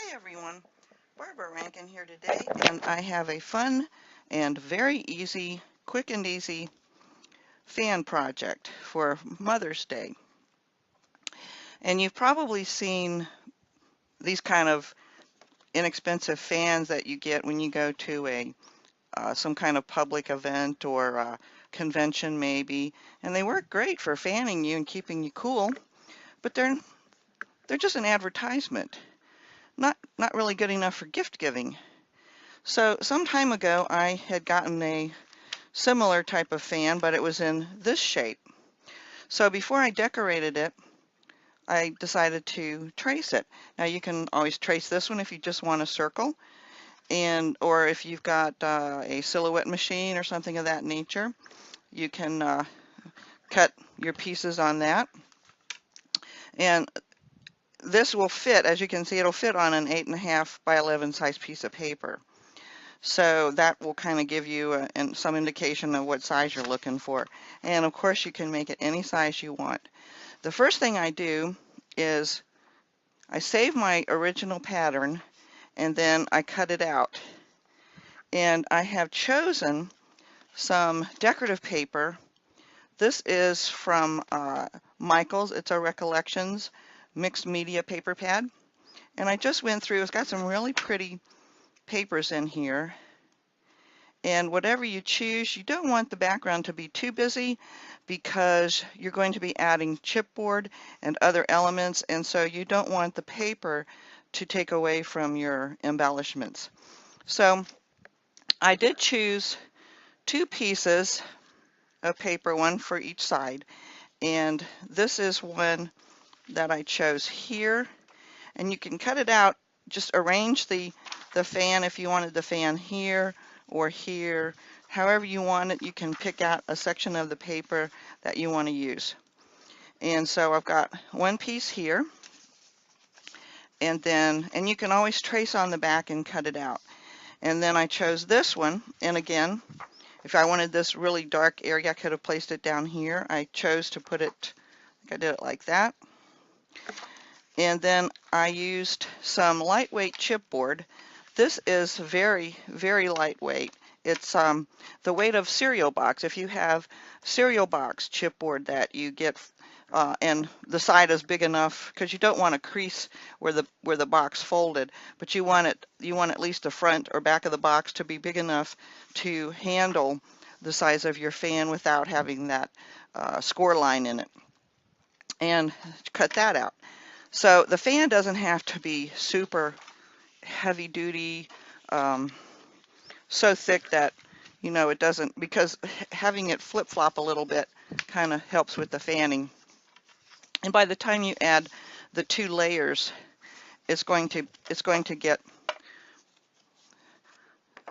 Hi everyone, Barbara Rankin here today, and I have a fun and very easy, quick and easy fan project for Mother's Day. And you've probably seen these kind of inexpensive fans that you get when you go to a some kind of public event or convention maybe, and they work great for fanning you and keeping you cool, but they're just an advertisement, not really good enough for gift giving. So some time ago I had gotten a similar type of fan, but it was in this shape. So before I decorated it, I decided to trace it. Now you can always trace this one if you just want a circle, or if you've got a silhouette machine or something of that nature, you can cut your pieces on that. And this will fit, as you can see, it'll fit on an 8.5 by 11 size piece of paper. So that will kind of give you some indication of what size you're looking for. And of course you can make it any size you want. The first thing I do is I save my original pattern and then I cut it out. And I have chosen some decorative paper. This is from Michael's. It's a Recollections mixed media paper pad. And I just went through, it's got some really pretty papers in here. And whatever you choose, you don't want the background to be too busy because you're going to be adding chipboard and other elements, and so you don't want the paper to take away from your embellishments. So I did choose two pieces of paper, one for each side, and this is one that I chose here, and you can cut it out, just arrange the fan if you wanted the fan here or here, however you want it. You can pick out a section of the paper that you want to use. And so I've got one piece here, and you can always trace on the back and cut it out. And then I chose this one, and again, if I wanted this really dark area, I could have placed it down here. I chose to put it, I did it like that. And then I used some lightweight chipboard. This is very, very lightweight. It's the weight of cereal box. If you have cereal box chipboard that you get, and the side is big enough, because you don't want a crease where the box folded, but you want at least the front or back of the box to be big enough to handle the size of your fan without having that score line in it. And cut that out. So the fan doesn't have to be super heavy duty, so thick that, you know, it doesn't, because having it flip-flop a little bit kind of helps with the fanning. And by the time you add the two layers, it's going to get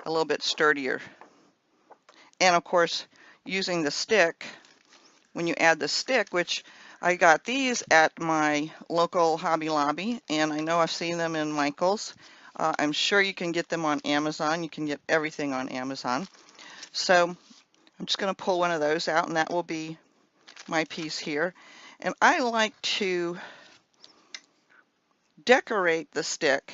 a little bit sturdier. And of course, using the stick, when you add the stick, which I got these at my local Hobby Lobby, and I know I've seen them in Michael's. I'm sure you can get them on Amazon. You can get everything on Amazon. So I'm just going to pull one of those out, and that will be my piece here. And I like to decorate the stick,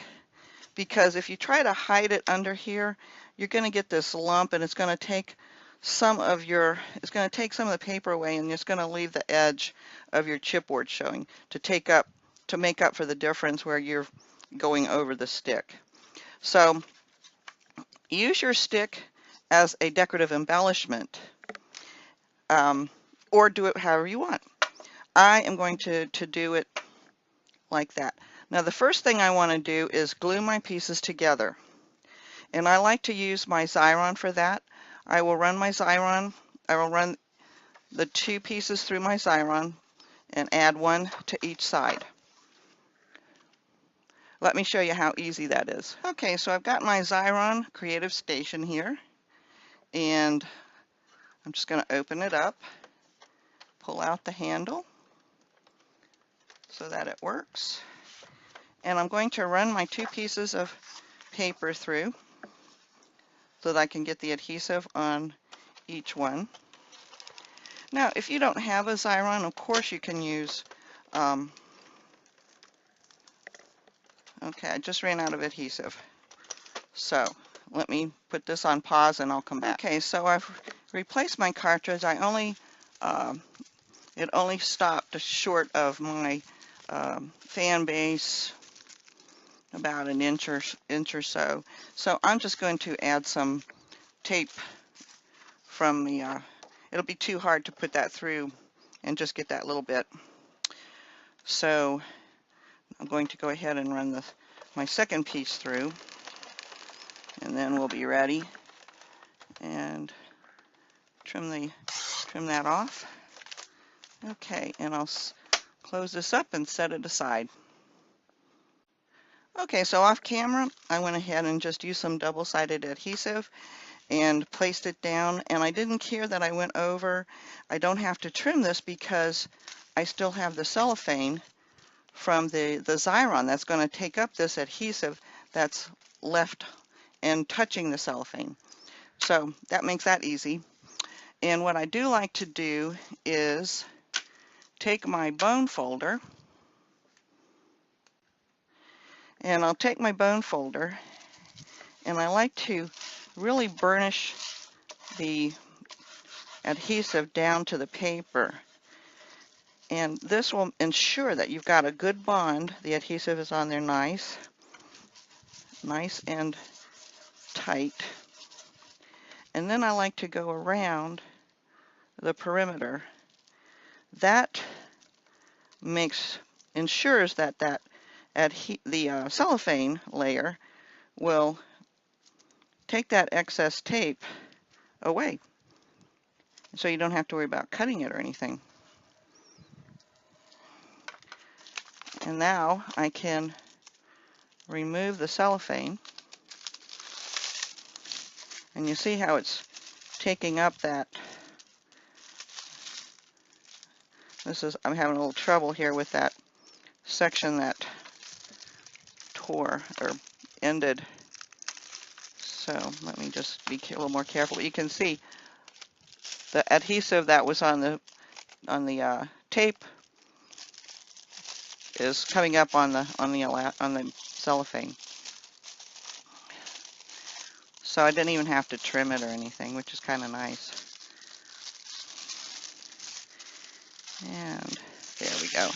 because if you try to hide it under here, you're going to get this lump, and it's going to take some of the paper away, and it's going to leave the edge of your chipboard showing to make up for the difference where you're going over the stick. So use your stick as a decorative embellishment, or do it however you want. I am going to do it like that. Now the first thing I want to do is glue my pieces together, and I like to use my Xyron for that. I will run the two pieces through my Xyron and add one to each side. Let me show you how easy that is. Okay, so I've got my Xyron Creative Station here, and I'm just going to open it up, pull out the handle so that it works, and I'm going to run my two pieces of paper through so that I can get the adhesive on each one. Now, if you don't have a Xyron, of course you can use a Okay, I just ran out of adhesive. So let me put this on pause and I'll come back. Okay, so I've replaced my cartridge. It only stopped short of my fan base, about an inch or so. So I'm just going to add some tape from the, it'll be too hard to put that through and just get that little bit. So I'm going to go ahead and run my second piece through, and then we'll be ready and trim that off. Okay, and I'll close this up and set it aside. Okay, so off camera, I went ahead and just used some double-sided adhesive and placed it down, and I didn't care that I went over. I don't have to trim this because I still have the cellophane from the Xyron that's going to take up this adhesive that's left and touching the cellophane. So that makes that easy. And what I do like to do is take my bone folder, and I'll take my bone folder, and I like to really burnish the adhesive down to the paper. And this will ensure that you've got a good bond. The adhesive is on there nice and tight. And then I like to go around the perimeter. That ensures that the cellophane layer will take that excess tape away, so you don't have to worry about cutting it or anything. And now I can remove the cellophane, and you see how it's taking up that. I'm having a little trouble here with that section that tore or ended. So let me just be a little more careful. But you can see the adhesive that was on the tape is coming up on the cellophane. So I didn't even have to trim it or anything, which is kind of nice. And there we go.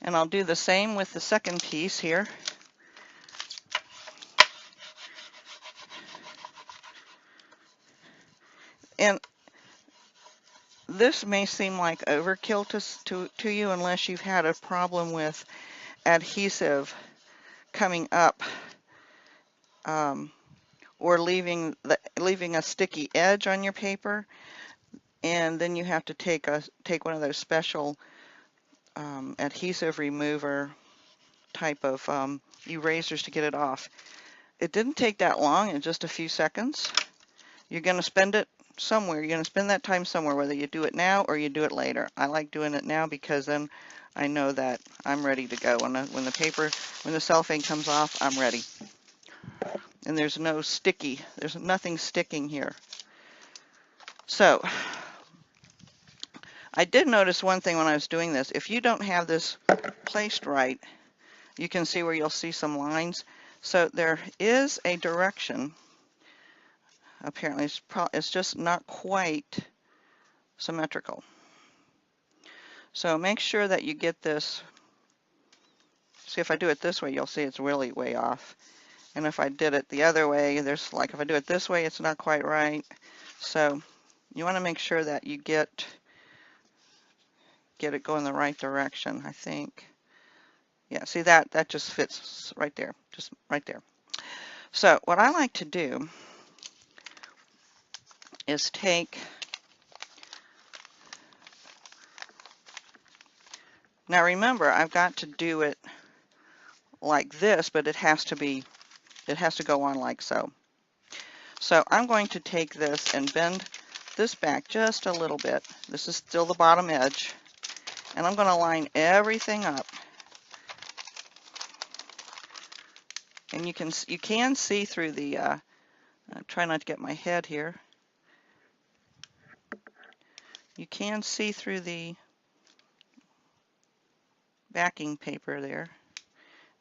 And I'll do the same with the second piece here. And this may seem like overkill to you unless you've had a problem with adhesive coming up or leaving a sticky edge on your paper, and then you have to take one of those special adhesive remover type of erasers to get it off. It didn't take that long, in just a few seconds. You're going to spend it somewhere. You're going to spend that time somewhere, whether you do it now or you do it later. I like doing it now because then I know that I'm ready to go. When the cellophane comes off, I'm ready. And there's nothing sticking here. So I did notice one thing when I was doing this. If you don't have this placed right, you can see where you'll see some lines. So there is a direction. Apparently it's just not quite symmetrical. So make sure that you get this. See, if I do it this way, you'll see it's really way off. And if I did it the other way, if I do it this way, it's not quite right. So you want to make sure that you get it going the right direction, I think. Yeah, see that just fits right there, just right there. So what I like to do is take, now remember, I've got to do it like this, but it has to go on like so. So I'm going to take this and bend this back just a little bit. This is still the bottom edge, and I'm going to line everything up. And you can see through the, try not to get my head here. You can see through the backing paper there,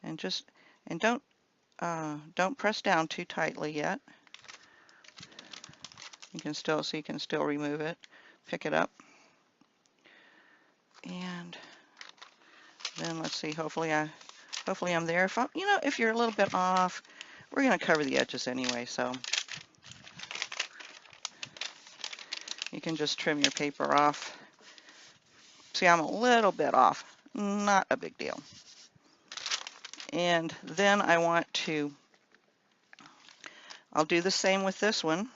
and just And don't press down too tightly yet. You can still remove it, pick it up, and then let's see. Hopefully I'm there. If you're a little bit off, we're going to cover the edges anyway, so you can just trim your paper off. See, I'm a little bit off. Not a big deal. And then I'll do the same with this one.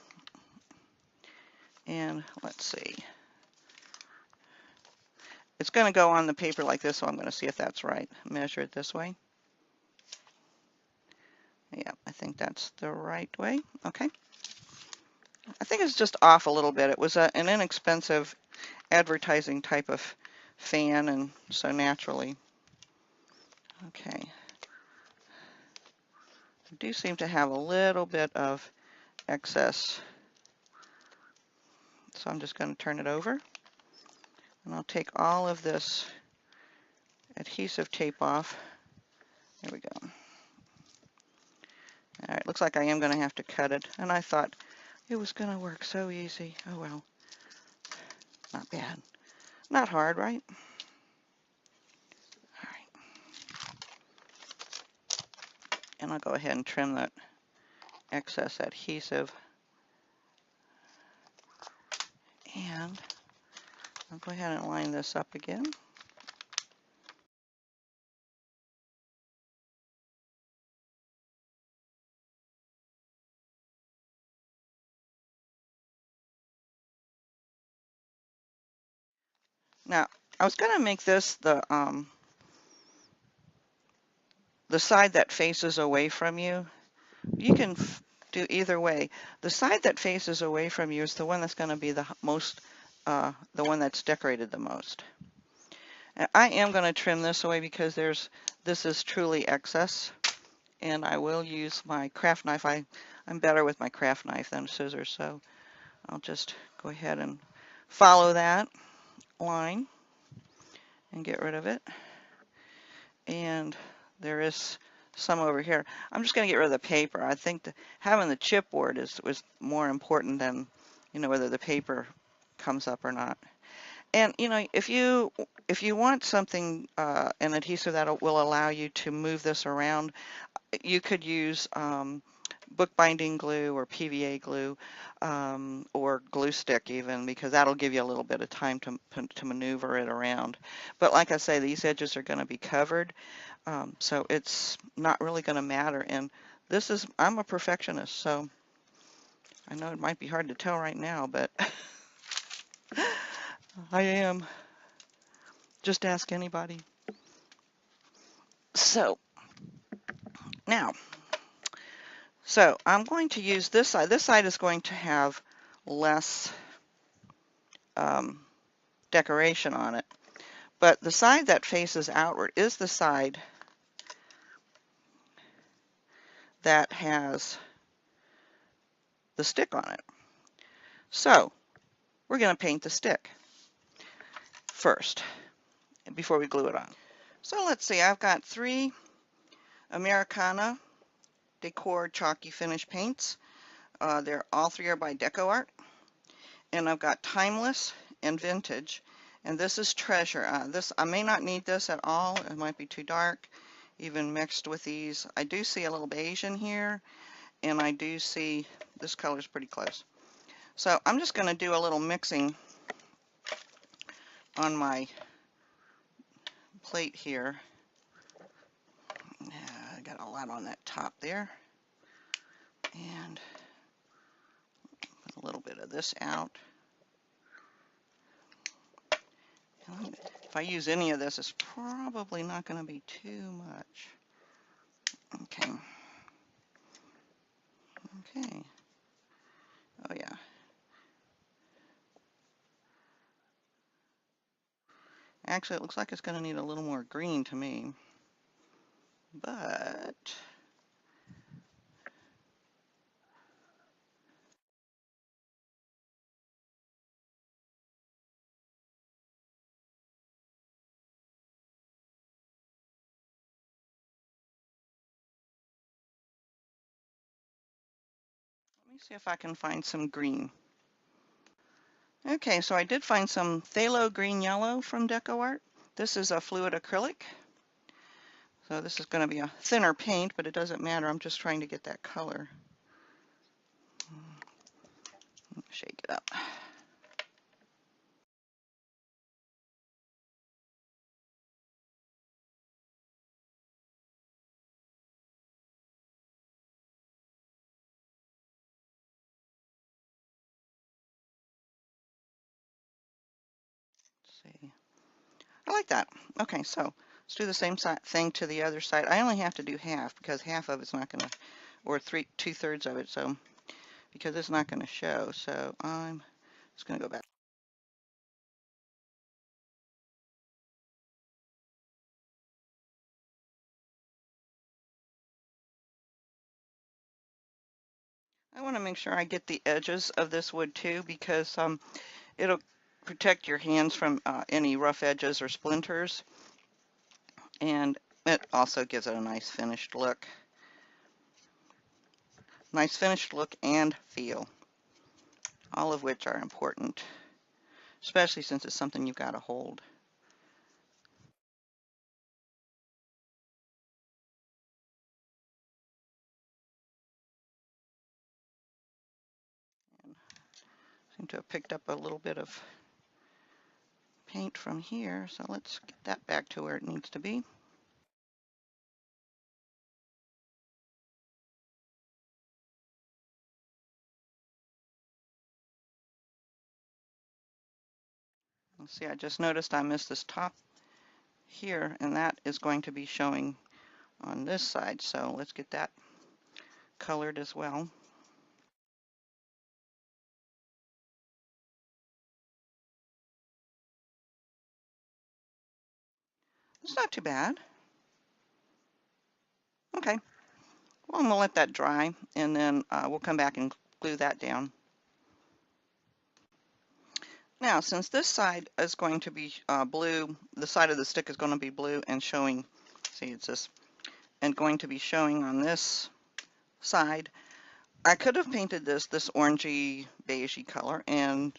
And let's see. It's going to go on the paper like this, so I'm going to see if that's right. Measure it this way. Yeah, I think that's the right way. Okay. I think it's just off a little bit. It was an inexpensive advertising type of fan, and so naturally. Okay. I do seem to have a little bit of excess, so I'm just going to turn it over. And I'll take all of this adhesive tape off. There we go. All right, looks like I am going to have to cut it, and I thought it was going to work so easy. Oh well. Not bad. Not hard, right? All right. And I'll go ahead and trim that excess adhesive. And I'll go ahead and line this up again. Now, I was going to make this the side that faces away from you. You can do either way. The side that faces away from you is the one that's going to be the one that's decorated the most. And I am going to trim this away because this is truly excess, and I will use my craft knife. I'm better with my craft knife than scissors, so I'll just go ahead and follow that line and get rid of it. And there is some over here. I'm just going to get rid of the paper. I think having the chipboard was more important than, whether the paper comes up or not. And if you want something, an adhesive that will allow you to move this around, you could use bookbinding glue or PVA glue, or glue stick even, because that'll give you a little bit of time to maneuver it around. But like I say, these edges are going to be covered, so it's not really going to matter. And I'm a perfectionist, so I know it might be hard to tell right now, but I am. Just ask anybody. So now, I'm going to use this side. This side is going to have less decoration on it. But the side that faces outward is the side that has the stick on it. So we're going to paint the stick first before we glue it on. So let's see, I've got 3 Americana DecoArt Chalky Finish paints. All 3 are by DecoArt. And I've got Timeless and Vintage. And this is Treasure. I may not need this at all. It might be too dark, even mixed with these. I do see a little beige in here, and I do see this color's pretty close. So I'm just going to do a little mixing on my plate here. I got a lot on that top there. And put a little bit of this out. If I use any of this, it's probably not going to be too much. Okay. Okay. Oh yeah. Actually, it looks like it's going to need a little more green to me. But me see if I can find some green. Okay, so I did find some Phthalo Green-Yellow from DecoArt. This is a fluid acrylic. So this is going to be a thinner paint, but it doesn't matter. I'm just trying to get that color. Shake it up. Let's see. I like that. Okay, so let's do the same thing to the other side. I only have to do half because half of it's not going to, or 2/3 of it, so because it's not going to show. So I'm just going to go back. I want to make sure I get the edges of this wood too, because it'll protect your hands from any rough edges or splinters, and it also gives it a nice finished look. Nice finished look and feel, all of which are important, especially since it's something you've got to hold. And I seem to have picked up a little bit of paint from here, so let's get that back to where it needs to be. Let's see, I just noticed I missed this top here, and that is going to be showing on this side, so let's get that colored as well. It's not too bad. Okay, well, I'm going to let that dry, and then we'll come back and glue that down. Now, since this side is going to be blue, the side of the stick is going to be blue and showing, see, it's this, and going to be showing on this side. I could have painted this orangey, beigey color, and,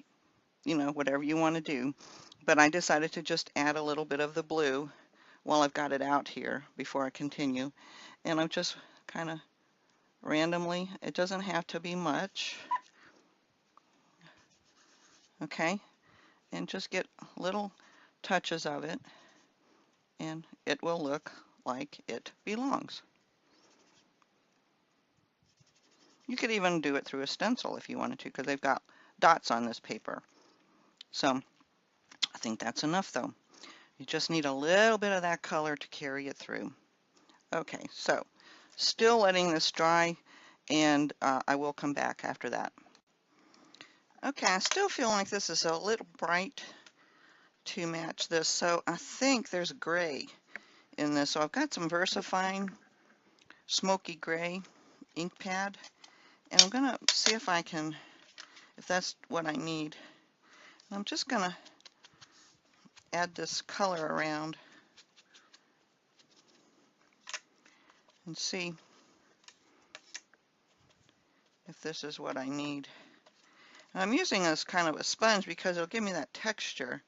you know, whatever you want to do, but I decided to just add a little bit of the blue while I've got it out here before I continue. And I'm just kind of randomly, it doesn't have to be much, okay, and just get little touches of it, and it will look like it belongs. You could even do it through a stencil if you wanted to, because they've got dots on this paper. So I think that's enough though. You just need a little bit of that color to carry it through. Okay, so still letting this dry, and I will come back after that. Okay, I still feel like this is a little bright to match this, so I think there's gray in this. So I've got some VersaFine Smoky Gray ink pad, and I'm going to see if I can, if that's what I need. And I'm just going to add this color around and see if this is what I need. And I'm using this kind of a sponge because it'll give me that texture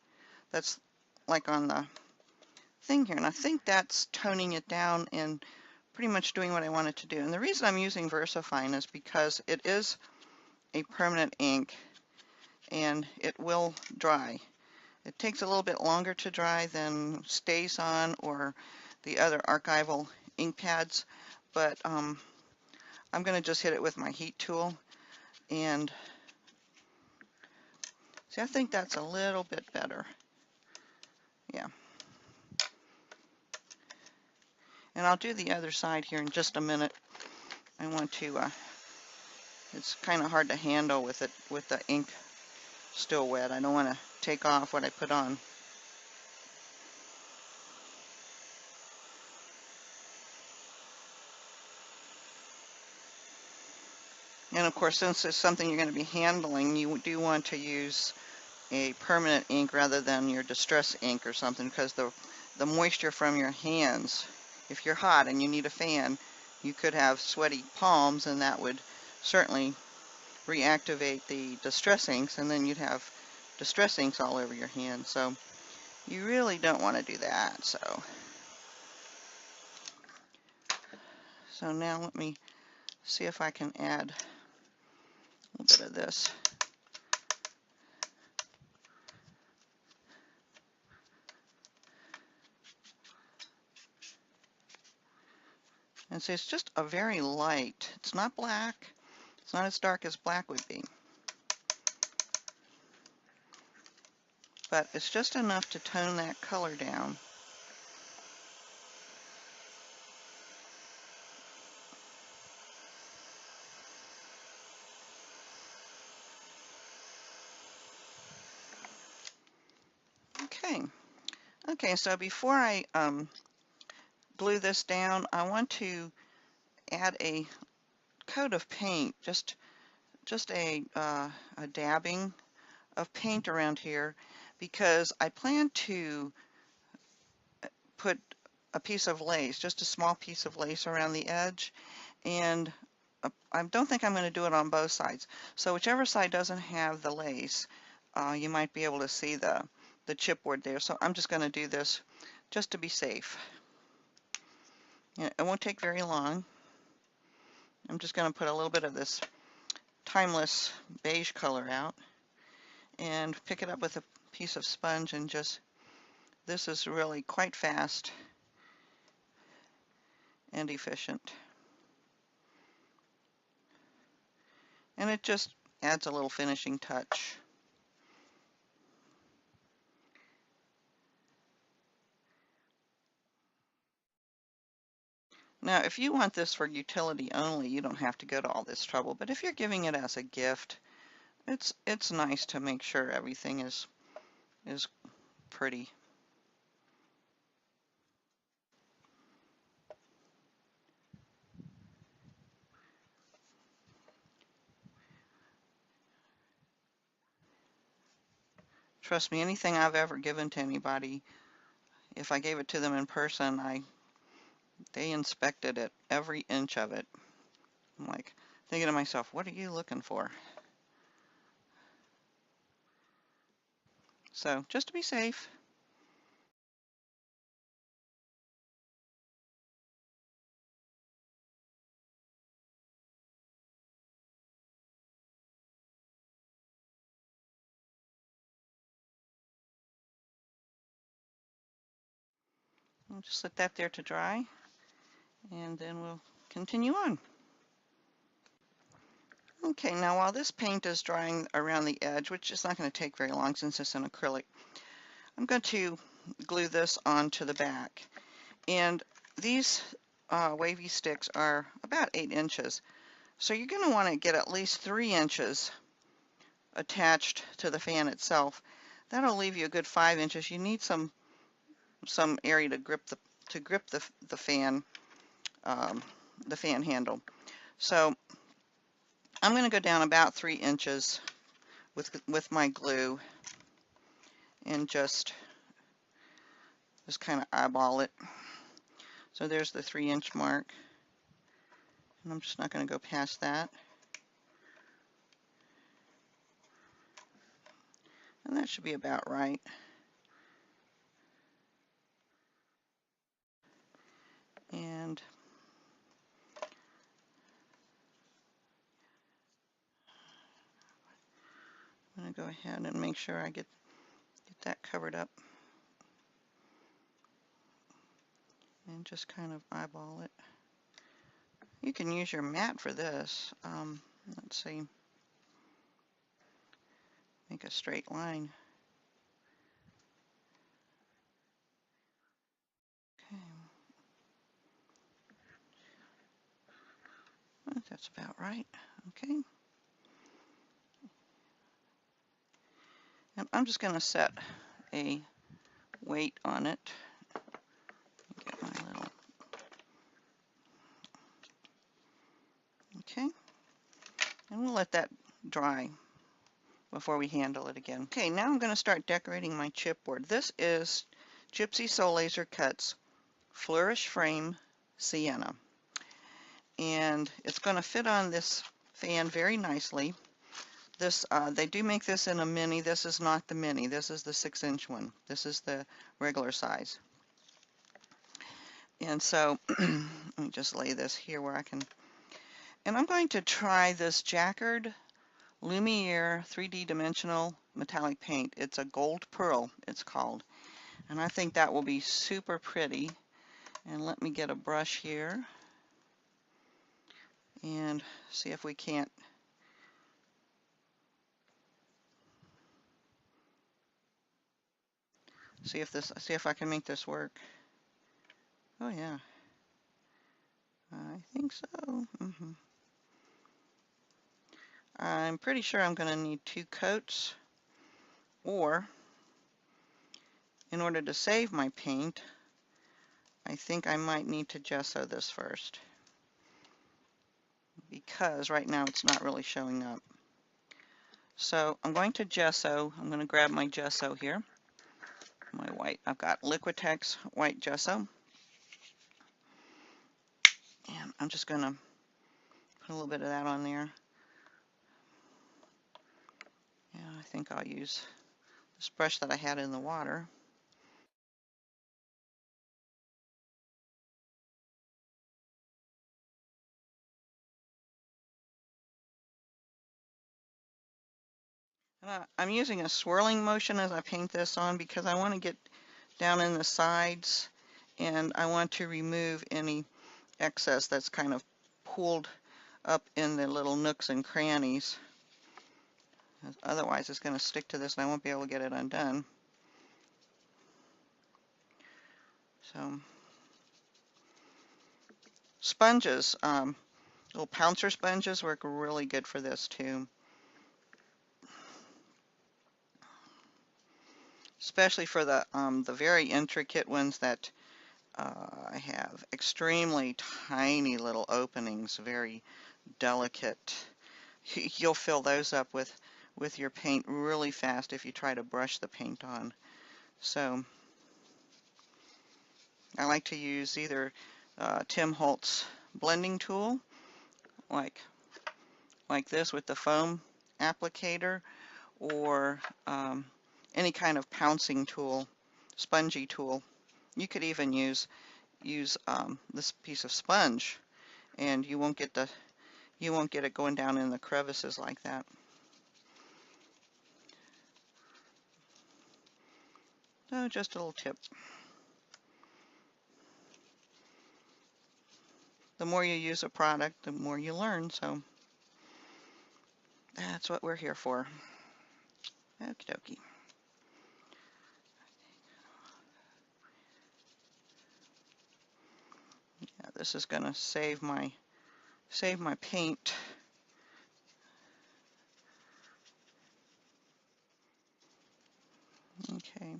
that's like on the thing here, and I think that's toning it down and pretty much doing what I want it to do. And the reason I'm using VersaFine is because it is a permanent ink and it will dry. It takes a little bit longer to dry than StazOn or the other archival ink pads, but I'm going to just hit it with my heat tool, and see, I think that's a little bit better. Yeah. And I'll do the other side here in just a minute. I want to, it's kind of hard to handle with it, with the ink still wet. I don't want to take off what I put on. And of course, since it's something you're going to be handling, you do want to use a permanent ink rather than your distress ink or something, because the moisture from your hands, if you're hot and you need a fan, you could have sweaty palms, and that would certainly reactivate the distress inks, and then you'd have distress inks all over your hand. So you really don't want to do that. So now let me see if I can add a little bit of this. And see, it's just a very light. It's not black. It's not as dark as black would be. But it's just enough to tone that color down. Okay. Okay, so before I glue this down, I want to add a coat of paint, just a dabbing of paint around here, because I plan to put a piece of lace, just a small piece of lace around the edge, and I don't think I'm going to do it on both sides. So whichever side doesn't have the lace, you might be able to see the chipboard there. So I'm just going to do this just to be safe. It won't take very long. I'm just going to put a little bit of this timeless beige color out and pick it up with a piece of sponge, and just, this is really quite fast and efficient. And it just adds a little finishing touch. Now, if you want this for utility only, you don't have to go to all this trouble, but if you're giving it as a gift, it's nice to make sure everything is pretty. Trust me, anything I've ever given to anybody, if I gave it to them in person, they inspected it, every inch of it. I'm like thinking to myself, what are you looking for? So just to be safe. I'll just let that there to dry, and then we'll continue on. Okay, now while this paint is drying around the edge, which is not going to take very long since it's an acrylic, I'm going to glue this onto the back. And these wavy sticks are about 8 inches. So you're going to want to get at least 3 inches attached to the fan itself. That'll leave you a good 5 inches. You need some area to grip the fan handle. So I'm going to go down about 3 inches with my glue and just kind of eyeball it. So there's the 3-inch mark, and I'm just not going to go past that. And that should be about right. And I'm going to go ahead and make sure I get that covered up. And just kind of eyeball it. You can use your mat for this. Let's see. Make a straight line. Okay. I think that's about right. Okay. And I'm just going to set a weight on it. Get my little. Okay. And we'll let that dry before we handle it again. Okay, now I'm going to start decorating my chipboard. This is Gypsy Soul Laser Cuts Flourish Frame Sienna. And it's going to fit on this fan very nicely. This they do make this in a mini. This is not the mini. This is the 6-inch one. This is the regular size. And so let me just lay this here where I can. And I'm going to try this Jacquard Lumiere 3D dimensional metallic paint. It's a gold pearl, it's called. And I think that will be super pretty. And let me get a brush here and see if we can't. See if I can make this work. Oh yeah, I think so. I'm pretty sure I'm going to need 2 coats, or in order to save my paint, I think I might need to gesso this first, because right now it's not really showing up. So I'm going to gesso. I'm going to grab my gesso here, my white. I've got Liquitex white gesso, and I'm just going to put a little bit of that on there. Yeah, I think I'll use this brush that I had in the water. I'm using a swirling motion as I paint this on because I want to get down in the sides and I want to remove any excess that's kind of pooled up in the little nooks and crannies. Otherwise it's going to stick to this and I won't be able to get it undone. So sponges, little pouncer sponges work really good for this too. Especially for the very intricate ones that have extremely tiny little openings, very delicate. You'll fill those up with your paint really fast if you try to brush the paint on. So I like to use either Tim Holtz blending tool, like this with the foam applicator, or any kind of pouncing tool, spongy tool. You could even use this piece of sponge, and you won't get it going down in the crevices like that. So just a little tip. The more you use a product, the more you learn, so that's what we're here for. Okie dokie. Yeah, this is going to save my paint. Okay.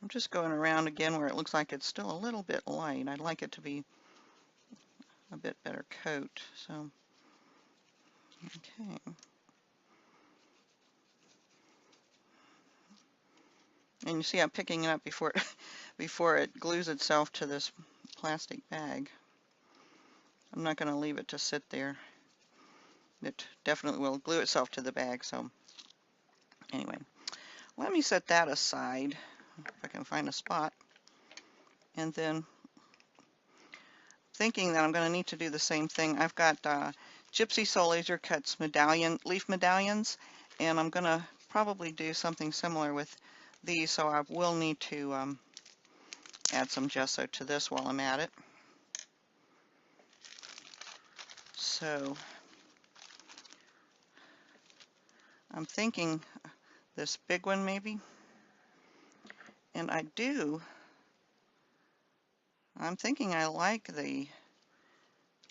I'm just going around again where it looks like it's still a little bit light. I'd like it to be a bit better coat, so okay. And you see I'm picking it up before it glues itself to this plastic bag. I'm not going to leave it to sit there. It definitely will glue itself to the bag, so anyway. Let me set that aside, if I can find a spot. And then, thinking that I'm going to need to do the same thing, I've got Gypsy Soul Laser Cuts leaf medallions, and I'm going to probably do something similar with these, so I will need to add some gesso to this while I'm at it. So I'm thinking this big one maybe, and I'm thinking I like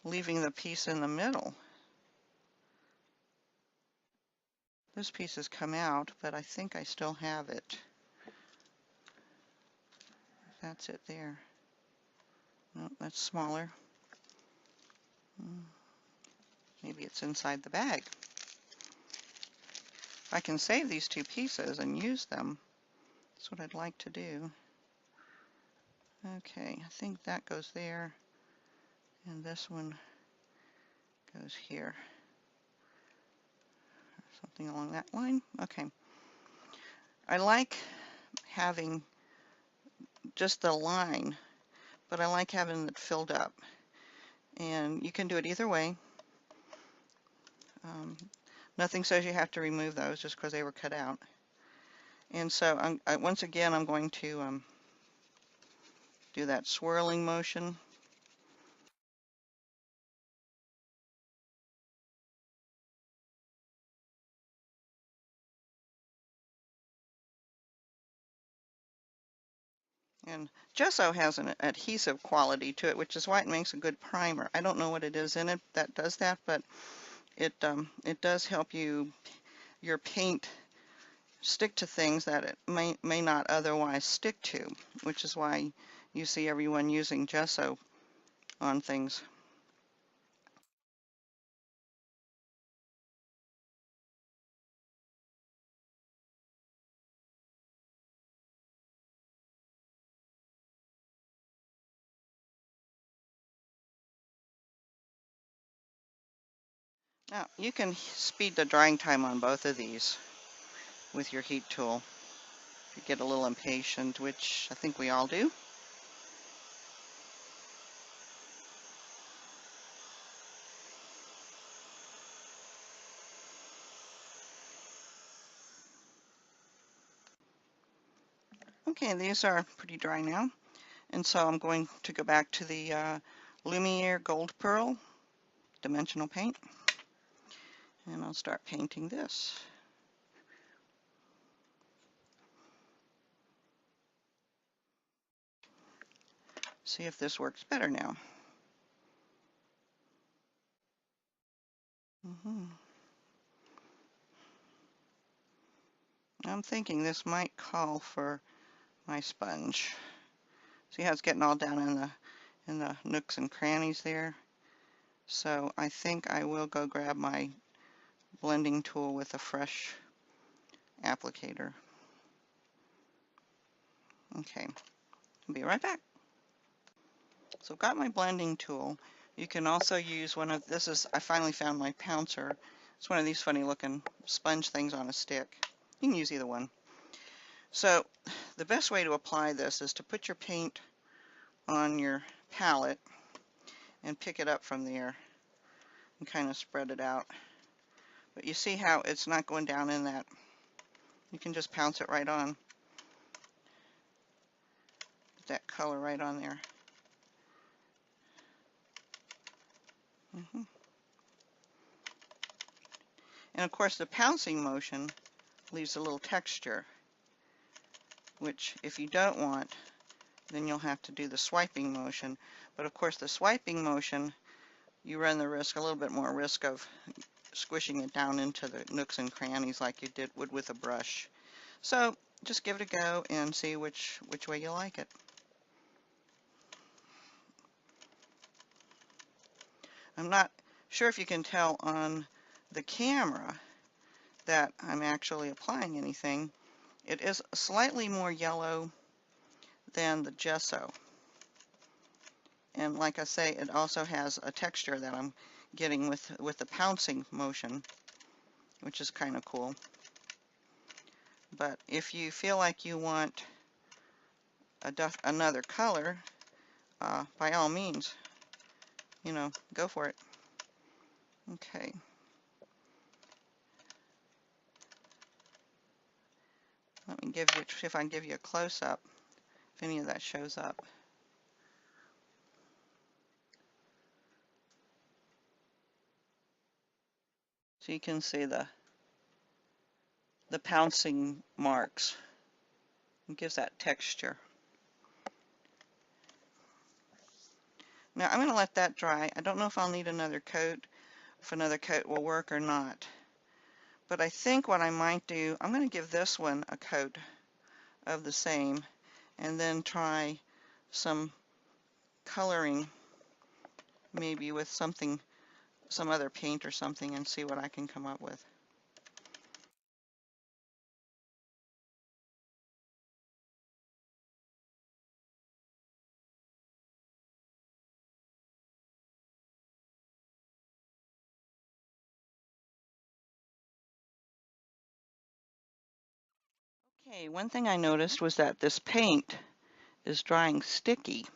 leaving the piece in the middle. This piece has come out, but I think I still have it. That's it there. No, that's smaller. Maybe it's inside the bag. If I can save these 2 pieces and use them, that's what I'd like to do. Okay, I think that goes there, and this one goes here. something along that line. Okay. I like having just the line, but I like having it filled up. And you can do it either way. Nothing says you have to remove those just because they were cut out. And so once again, I'm going to do that swirling motion. And gesso has an adhesive quality to it, which is why it makes a good primer. I don't know what it is in it that does that, but it does help your paint stick to things that it may not otherwise stick to, which is why you see everyone using gesso on things. Now, you can speed the drying time on both of these with your heat tool if you get a little impatient, which I think we all do. Okay, these are pretty dry now, and so I'm going to go back to the Lumiere Gold Pearl dimensional paint, and I'll start painting this. See if this works better now. I'm thinking this might call for my sponge. See how it's getting all down in the nooks and crannies there? So I think I will go grab my blending tool with a fresh applicator. Okay, I'll be right back. So I've got my blending tool. You can also use one of, I finally found my pouncer. It's one of these funny looking sponge things on a stick. You can use either one. So the best way to apply this is to put your paint on your palette and pick it up from there and kind of spread it out. But you see how it's not going down in that. You can just pounce it right on. Put that color right on there. And of course the pouncing motion leaves a little texture, which if you don't want, then you'll have to do the swiping motion. But of course the swiping motion, you run the risk, a little bit more risk of squishing it down into the nooks and crannies like you would with a brush. So just give it a go and see which way you like it. I'm not sure if you can tell on the camera that I'm actually applying anything. It is slightly more yellow than the gesso. And like I say, it also has a texture that I'm getting with the pouncing motion, which is kind of cool. But if you feel like you want another color, by all means, go for it. Okay. Let me see if I can give you a close-up, if any of that shows up. So you can see the pouncing marks. It gives that texture. Now I'm going to let that dry. I don't know if I'll need another coat, if another coat will work or not. But I think what I might do, I'm going to give this one a coat of the same and then try some coloring, maybe with some other paint or something, and see what I can come up with. Okay, one thing I noticed was that this paint is drying sticky,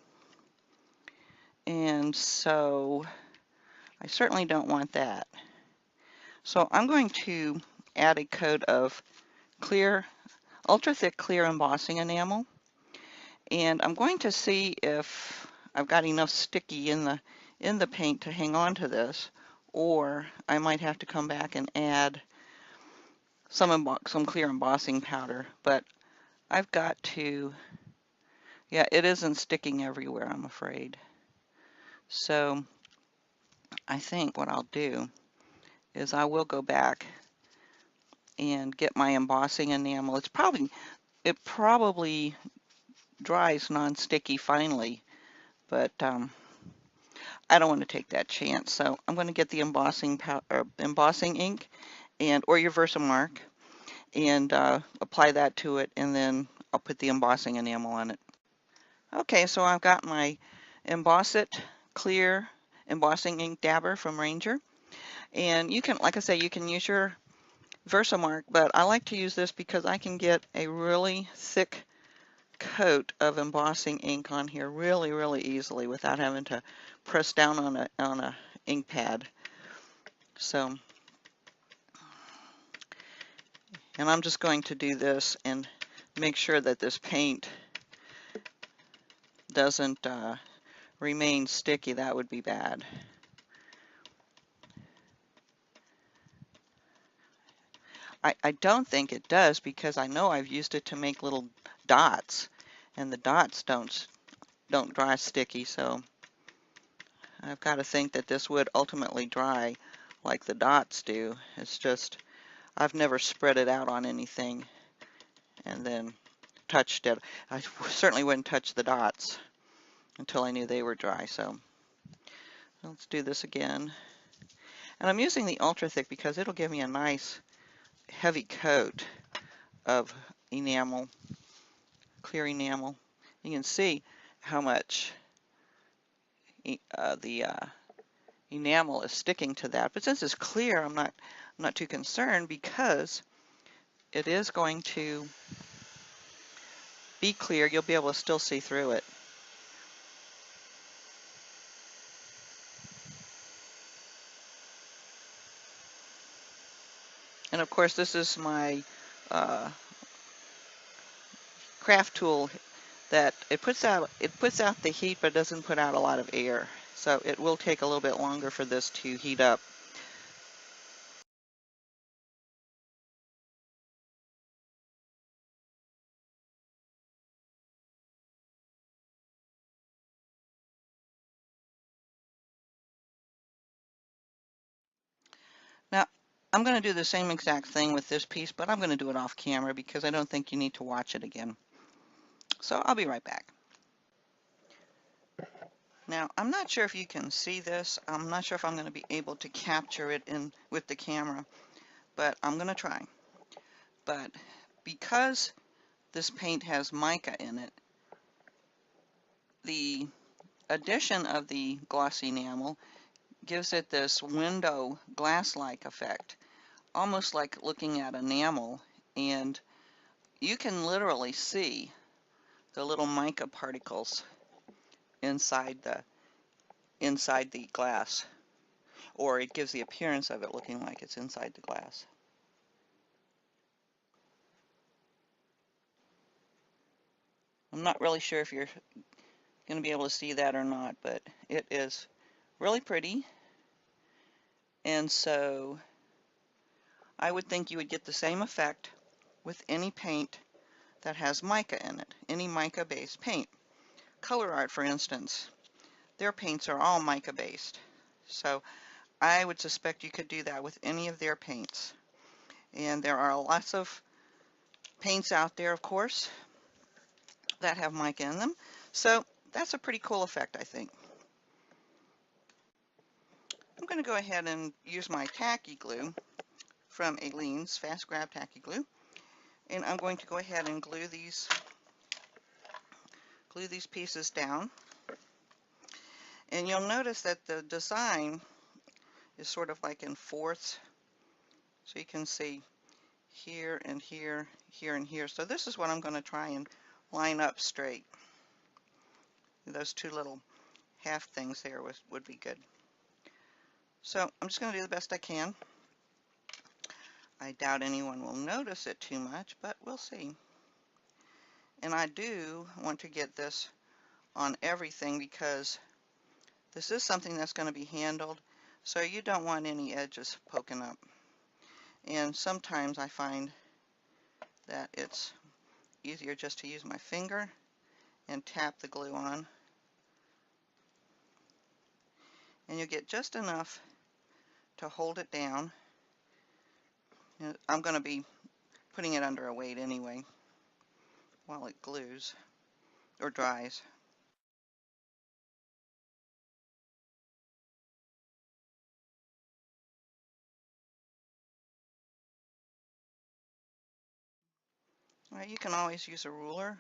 and so I certainly don't want that. So I'm going to add a coat of clear, ultra thick clear embossing enamel, and I'm going to see if I've got enough sticky in the paint to hang on to this, or I might have to come back and add some clear embossing powder. But I've got to, yeah, it isn't sticking everywhere, I'm afraid. So I think what I'll do is I will go back and get my embossing enamel. It probably dries non-sticky finally, but I don't want to take that chance. So I'm going to get the embossing ink or your Versamark and apply that to it, and then I'll put the embossing enamel on it. Okay, so I've got my Emboss It clear embossing ink dabber from Ranger, and you can, like I say, you can use your Versamark, but I like to use this because I can get a really thick coat of embossing ink on here really easily without having to press down on a ink pad. So, and I'm just going to do this and make sure that this paint doesn't remain sticky. That would be bad. I don't think it does, because I know I've used it to make little dots, and the dots don't dry sticky, so I've got to think that this would ultimately dry like the dots do. It's just I've never spread it out on anything and then touched it. I certainly wouldn't touch the dots until I knew they were dry. So let's do this again. And I'm using the ultra thick because it'll give me a nice heavy coat of enamel, clear enamel. You can see how much the enamel is sticking to that. But since it's clear, I'm not too concerned, because it is going to be clear. You'll be able to still see through it. And of course, this is my craft tool that it puts out the heat, but doesn't put out a lot of air. So it will take a little bit longer for this to heat up. Now, I'm going to do the same exact thing with this piece, but I'm going to do it off camera because I don't think you need to watch it again. So I'll be right back. Now, I'm not sure if you can see this. I'm not sure if I'm going to be able to capture it with the camera, but I'm going to try. But because this paint has mica in it, the addition of the glossy enamel gives it this window glass-like effect, almost like looking at enamel, and you can literally see the little mica particles inside the glass, or it gives the appearance of it looking like it's inside the glass. I'm not really sure if you're going to be able to see that or not, but it is really pretty. And so I would think you would get the same effect with any paint that has mica in it, any mica-based paint. DecoArt, for instance, their paints are all mica-based. So I would suspect you could do that with any of their paints. And there are lots of paints out there, of course, that have mica in them. So that's a pretty cool effect, I think. I'm going to go ahead and use my tacky glue from Aleene's Fast Grab Tacky Glue. And I'm going to go ahead and glue these pieces down. And you'll notice that the design is sort of like in fourths. So you can see here and here, here and here. So this is what I'm going to try and line up straight. Those two little half things there would be good. So I'm just going to do the best I can. I doubt anyone will notice it too much, but we'll see. And I do want to get this on everything because this is something that's going to be handled, so you don't want any edges poking up. And sometimes I find that it's easier just to use my finger and tap the glue on. And you get just enough to hold it down. I'm going to be putting it under a weight anyway while it glues or dries. Alright, you can always use a ruler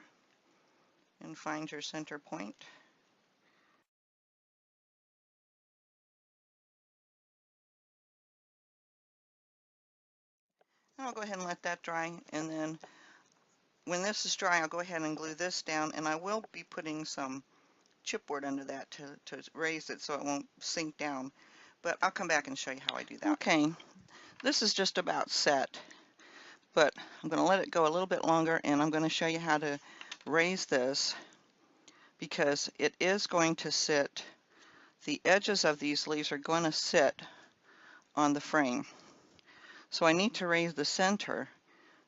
and find your center point. And I'll go ahead and let that dry, and then when this is dry I'll go ahead and glue this down, and I will be putting some chipboard under that to raise it so it won't sink down, but I'll come back and show you how I do that. Okay, this is just about set, but I'm going to let it go a little bit longer, and I'm going to show you how to raise this because it is going to sit, the edges of these leaves are going to sit on the frame. So I need to raise the center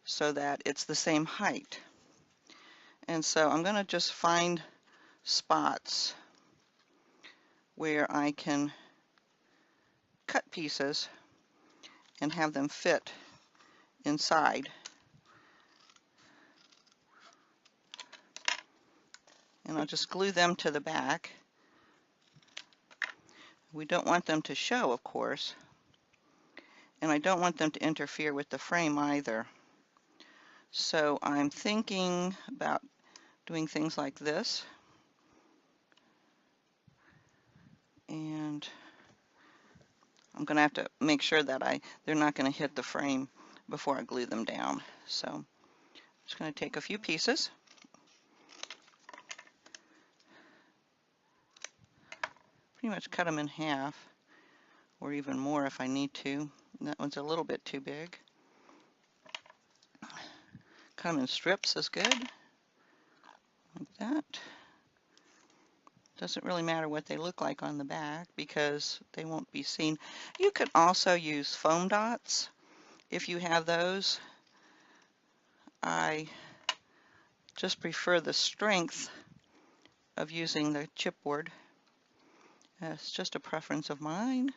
so that it's the same height. And so I'm going to just find spots where I can cut pieces and have them fit inside. And I'll just glue them to the back. We don't want them to show, of course. And I don't want them to interfere with the frame either. So I'm thinking about doing things like this. And I'm going to have to make sure that they're not going to hit the frame before I glue them down. So I'm just going to take a few pieces. Pretty much cut them in half, or even more if I need to. That one's a little bit too big. Cut them in strips is good, like that. Doesn't really matter what they look like on the back because they won't be seen. You could also use foam dots if you have those. I just prefer the strength of using the chipboard. It's just a preference of mine.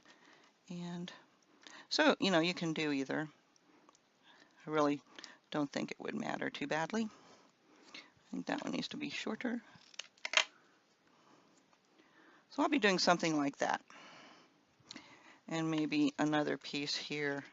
And so, you know, you can do either. I really don't think it would matter too badly. I think that one needs to be shorter. So I'll be doing something like that. And maybe another piece here.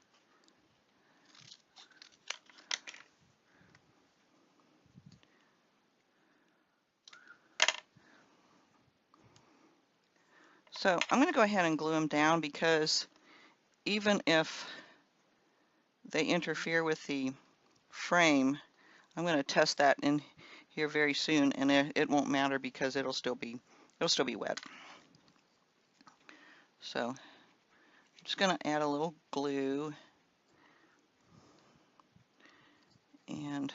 So I'm going to go ahead and glue them down because even if they interfere with the frame, I'm going to test that in here very soon, and it won't matter because it'll still be wet. So I'm just going to add a little glue and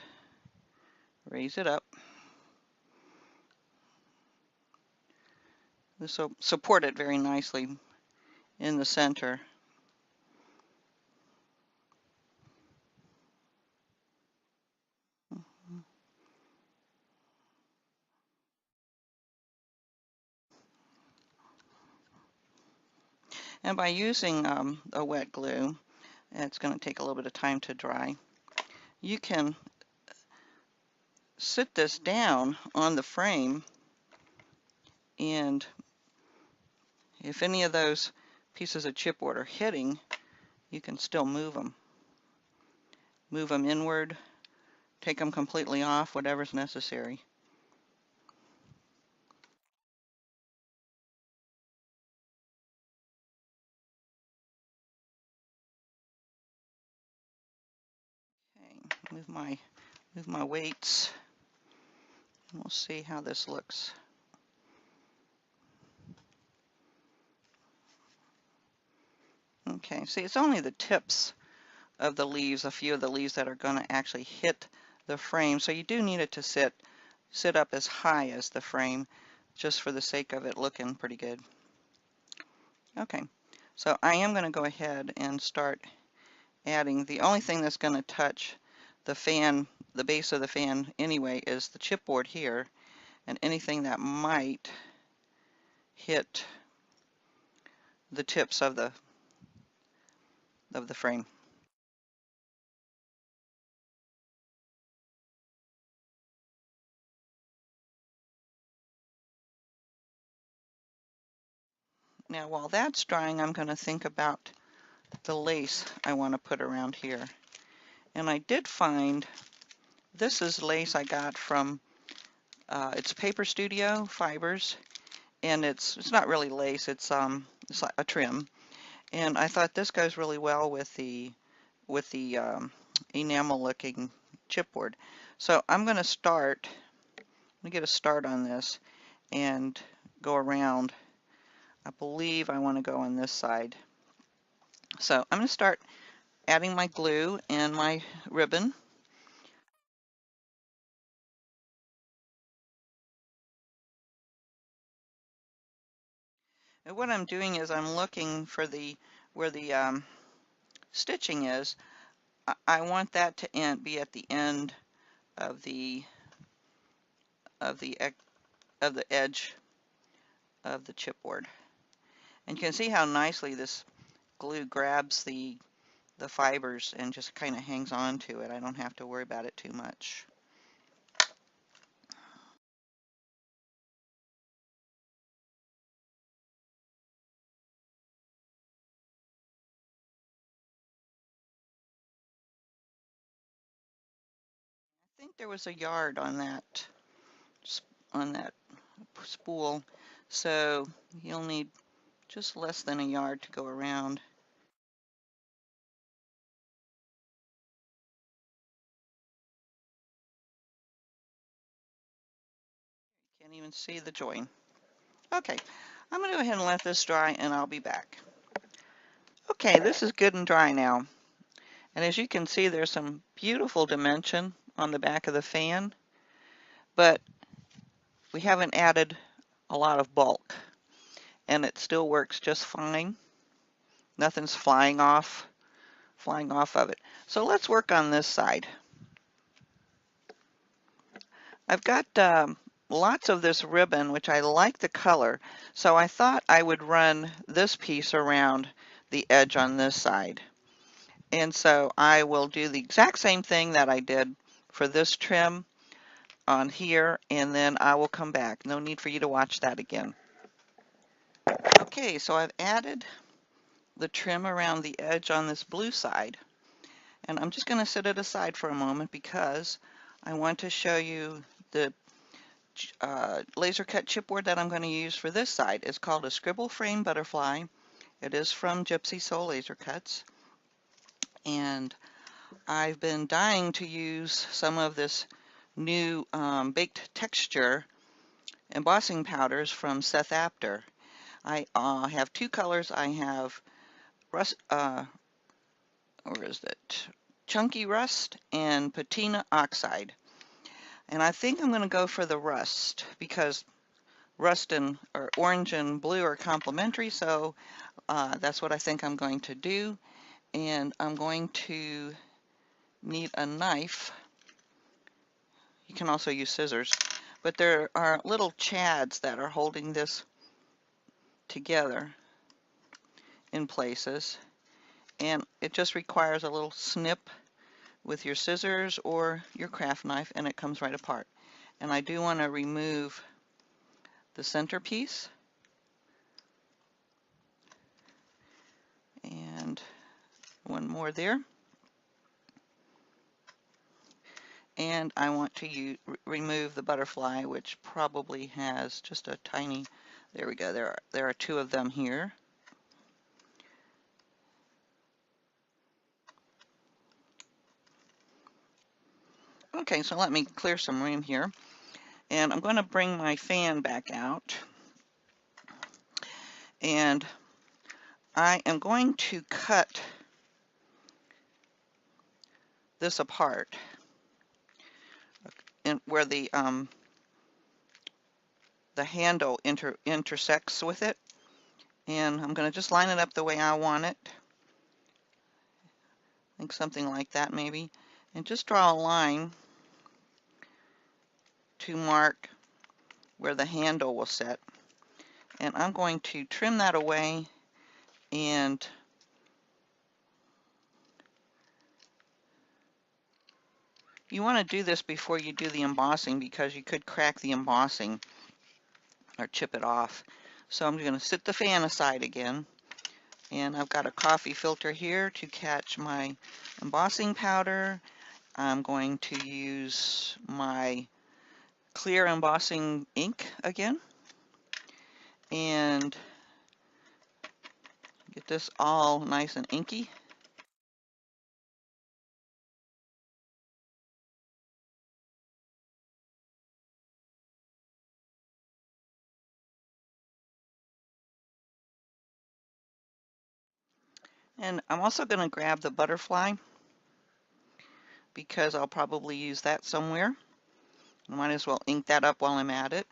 raise it up. This will support it very nicely in the center. And by using a wet glue, it's going to take a little bit of time to dry. You can sit this down on the frame, and if any of those pieces of chipboard are hitting, you can still move them. Move them inward, take them completely off, whatever's necessary. move my weights, and we'll see how this looks. Okay, see, it's only the tips of the leaves, a few of the leaves that are going to actually hit the frame, so you do need it to sit up as high as the frame, just for the sake of it looking pretty good. Okay, so I am going to go ahead and start adding. The only thing that's going to touch the fan, the base of the fan anyway, is the chipboard here, and anything that might hit the tips of the frame. Now while that's drying, I'm going to think about the lace I want to put around here. And I did find, this is lace I got from, it's Paper Studio Fibers, and it's not really lace, it's like a trim. And I thought this goes really well with the enamel looking chipboard. So I'm going to get a start on this and go around. I believe I want to go on this side. So I'm going to start adding my glue and my ribbon. And what I'm doing is I'm looking for where the stitching is. I want that to be at the end of the edge of the chipboard. And you can see how nicely this glue grabs the fibers and just kind of hangs on to it. I don't have to worry about it too much. I think there was a yard on that spool, so you'll need just less than a yard to go around. Can't even see the join. Okay, I'm going to go ahead and let this dry and I'll be back. Okay, this is good and dry now. And as you can see, there's some beautiful dimension on the back of the fan, but we haven't added a lot of bulk, and it still works just fine. Nothing's flying off of it. So let's work on this side. I've got lots of this ribbon, which I like the color, so I thought I would run this piece around the edge on this side. And so I will do the exact same thing that I did for this trim on here, and then I will come back. No need for you to watch that again. Okay, so I've added the trim around the edge on this blue side, and I'm just going to set it aside for a moment because I want to show you the laser cut chipboard that I'm going to use for this side. It's called a Scribble Frame Butterfly. It is from Gypsy Soul Laser Cuts, and I've been dying to use some of this new baked texture embossing powders from Seth Apter. I have two colors. I have rust, where is it? Chunky Rust and Patina Oxide. And I think I'm going to go for the rust because rust and or orange and blue are complementary, so that's what I think I'm going to do. And I'm going to need a knife. You can also use scissors, but there are little chads that are holding this together in places, and it just requires a little snip with your scissors or your craft knife, and it comes right apart. And I do want to remove the centerpiece, and one more there. And I want to remove the butterfly, which probably has just a tiny, there we go, there are two of them here. Okay, so let me clear some room here. And I'm going to bring my fan back out. And I am going to cut this apart and where the handle intersects with it. And I'm going to just line it up the way I want it. I think something like that maybe. And just draw a line to mark where the handle will sit. And I'm going to trim that away, and you want to do this before you do the embossing because you could crack the embossing or chip it off. So I'm going to sit the fan aside again, and I've got a coffee filter here to catch my embossing powder. I'm going to use my clear embossing ink again and get this all nice and inky. And I'm also going to grab the butterfly because I'll probably use that somewhere. I might as well ink that up while I'm at it.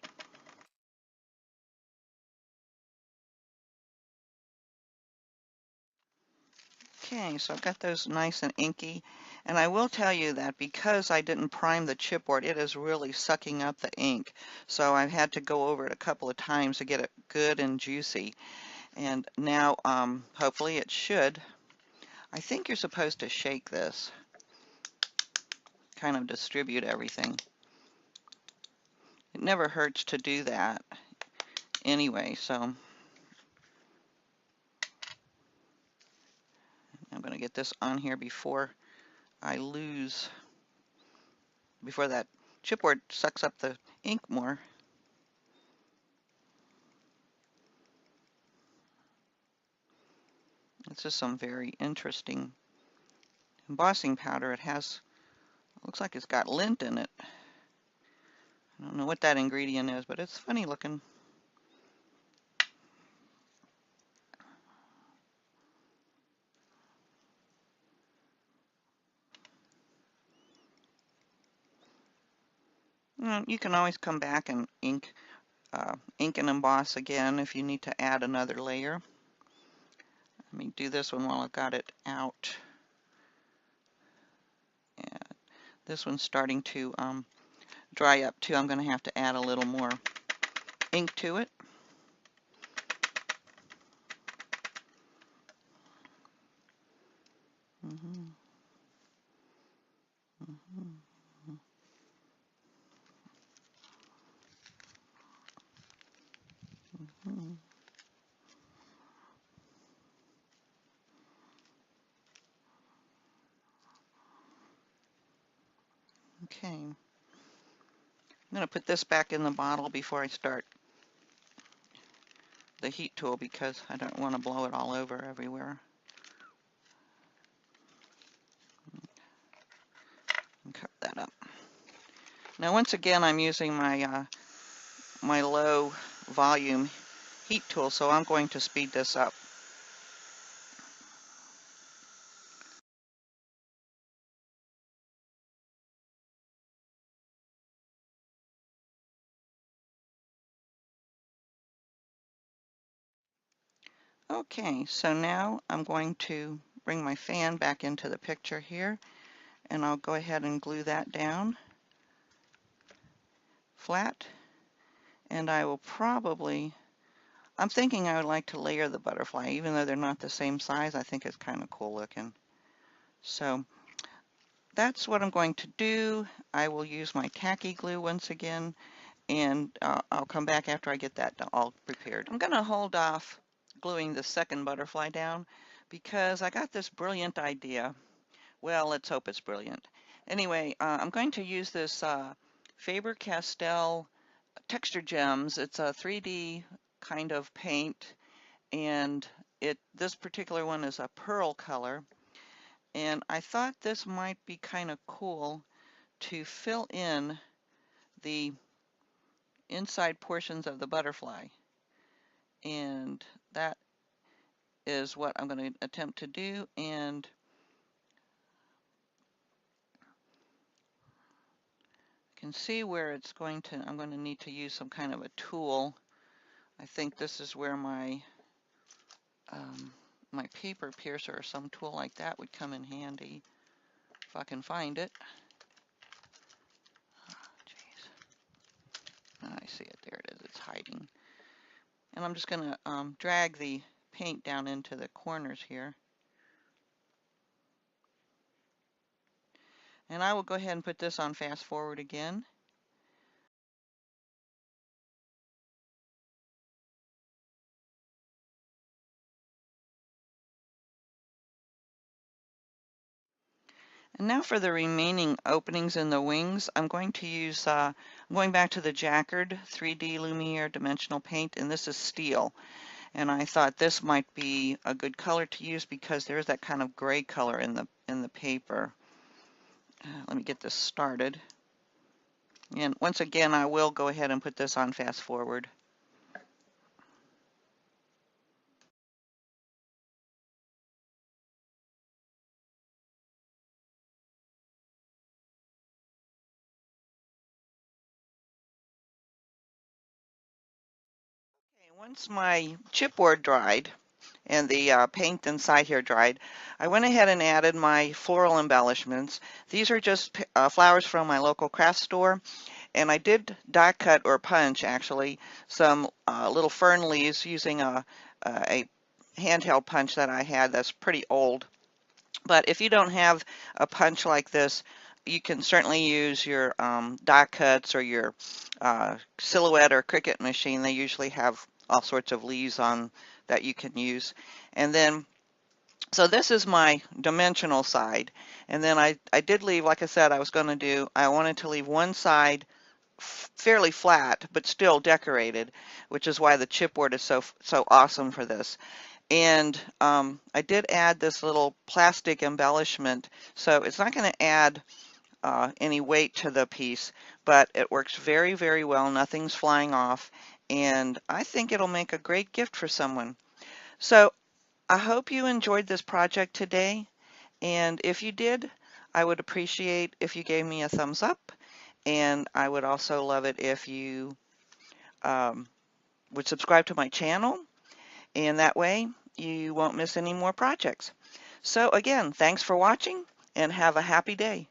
Okay, so I've got those nice and inky. And I will tell you that because I didn't prime the chipboard, it is really sucking up the ink. So I've had to go over it a couple of times to get it good and juicy. And now, hopefully it should. I think you're supposed to shake this, kind of distribute everything. It never hurts to do that anyway, so I'm going to get this on here before before that chipboard sucks up the ink more. This is some very interesting embossing powder. It looks like it's got lint in it. I don't know what that ingredient is, but it's funny looking. You can always come back and ink and emboss again if you need to add another layer. Let me do this one while I've got it out. And this one's starting to dry up too. I'm going to have to add a little more ink to it. Okay. I'm going to put this back in the bottle before I start the heat tool because I don't want to blow it all over everywhere. And cover that up. Now once again I'm using my my low volume heat tool, so I'm going to speed this up. Okay, so now I'm going to bring my fan back into the picture here, and I'll go ahead and glue that down flat. And I will probably, I'm thinking I would like to layer the butterfly, even though they're not the same size. I think it's kind of cool looking. So that's what I'm going to do. I will use my tacky glue once again, and I'll come back after I get that all prepared. I'm going to hold off gluing the second butterfly down because I got this brilliant idea. Well, let's hope it's brilliant. Anyway, I'm going to use this Faber-Castell Texture Gems. It's a 3D kind of paint, and this particular one is a pearl color. And I thought this might be kind of cool to fill in the inside portions of the butterfly. And that is what I'm going to attempt to do. And you can see where it's going to, I'm going to need to use some kind of a tool. I think this is where my my paper piercer or some tool like that would come in handy if I can find it. I see it. There it is. It's hiding. And I'm just going to drag the paint down into the corners here. And I will go ahead and put this on fast forward again. And now for the remaining openings in the wings, I'm going to use, I'm going back to the Jacquard 3D Lumiere dimensional paint, and this is steel. And I thought this might be a good color to use because there's that kind of gray color in the paper. Let me get this started. And once again, I will go ahead and put this on fast forward. Okay, once my chipboard dried and the paint inside here dried, I went ahead and added my floral embellishments. These are just flowers from my local craft store. And I did die cut or punch actually some little fern leaves using a handheld punch that I had that's pretty old. But if you don't have a punch like this, you can certainly use your die cuts or your Silhouette or Cricut machine. They usually have all sorts of leaves on that you can use. And then, so this is my dimensional side. And then I did leave, like I said, I wanted to leave one side fairly flat, but still decorated, which is why the chipboard is so awesome for this. And I did add this little plastic embellishment, so it's not going to add any weight to the piece, but it works very, very well. Nothing's flying off, and I think it'll make a great gift for someone. So I hope you enjoyed this project today, and if you did, I would appreciate if you gave me a thumbs up, and I would also love it if you would subscribe to my channel, and that way you won't miss any more projects. So again, thanks for watching and have a happy day.